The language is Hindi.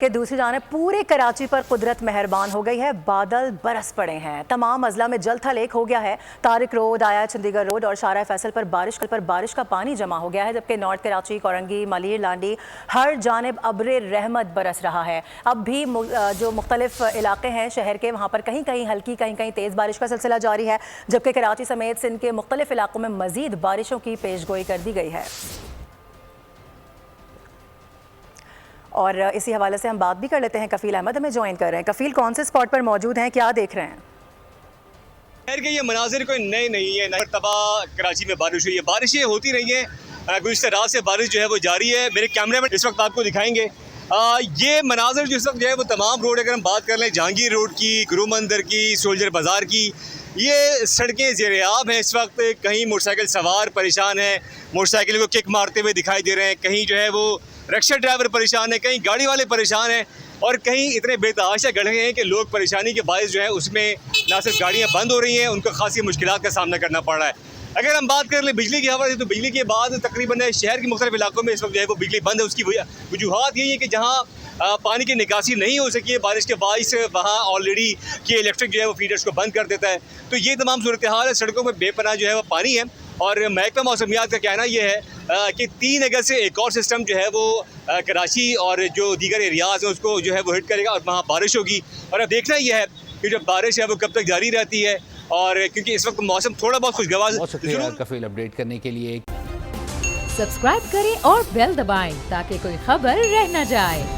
कि दूसरी जानिब पूरे कराची पर कुदरत मेहरबान हो गई है। बादल बरस पड़े हैं, तमाम अजला में जल थल एक हो गया है। तारिक रोड, आया चंडीगढ़ रोड और शारा फैसल पर बारिश का पानी जमा हो गया है, जबकि नॉर्थ कराची, कोरंगी, मलीर, लांडी हर जानिब अब्रे रहमत बरस रहा है। अब भी जो मुख्तलिफ इलाके हैं शहर के, वहाँ पर कहीं कहीं हल्की कहीं कहीं तेज़ बारिश का सिलसिला जारी है, जबकि कराची समेत सिंध के मुख्तलिफ इलाकों में मजीद बारिशों की पेशगोई कर दी गई है। और इसी हवाले से हम बात भी कर लेते हैं। कफील अहमद हमें ज्वाइन कर रहे हैं। कफील, कौन से स्पॉट पर मौजूद हैं, क्या देख रहे हैं? खैर के ये मनाजिर कोई नए नहीं है। मरतबा कराची में बारिश हुई है, बारिशें होती रही हैं। गुज़िश्ता रात से बारिश जो है वो जारी है। मेरे कैमरे में इस वक्त आपको दिखाएंगे ये मनाजिर जो इस वक्त जो है वो तमाम रोड, अगर हम बात कर लें जहांगीर रोड की, गुरु मंदिर की, सोल्जर बाज़ार की, ये सड़कें ज़ेर-ए-आब हैं इस वक्त। कहीं मोटरसाइकिल सवार परेशान हैं, मोटरसाइकिल को किक मारते हुए दिखाई दे रहे हैं, कहीं जो है वो रिक्शा ड्राइवर परेशान है, कहीं गाड़ी वाले परेशान हैं और कहीं इतने बेतहाशा गड्ढे हैं कि लोग परेशानी के बायस जो है उसमें ना सिर्फ गाड़ियाँ बंद हो रही हैं, उनको खासी मुश्किलात का सामना करना पड़ रहा है। अगर हम बात कर लें बिजली के हवाले से, तो बिजली के बाद तकरीबन शहर के मुख्तलिफ इलाकों में इस वक्त जो है वो बिजली बंद है। उसकी वजूहत यही है कि जहाँ पानी की निकासी नहीं हो सकी है बारिश के बायस, वहाँ ऑलरेडी कि इलेक्ट्रिक जो है वो फीडर्स को बंद कर देता है। तो ये तमाम सूरत हाल है। सड़कों में बेपनाह जो है वो पानी है और महकमा मौसमियात का कहना यह है कि 3 अगस्त से एक और सिस्टम जो है वो कराची और जो दीगर एरियाज़ हैं उसको जो है वो हिट करेगा और वहाँ बारिश होगी। और अब देखना यह है कि जो बारिश है वो कब तक जारी रहती है, और क्योंकि इस वक्त मौसम थोड़ा बहुत खुशगवार। बहुत शुक्रिया कफील अपडेट करने के लिए। सब्सक्राइब करें और बेल दबाएं ताकि कोई खबर रह न जाए।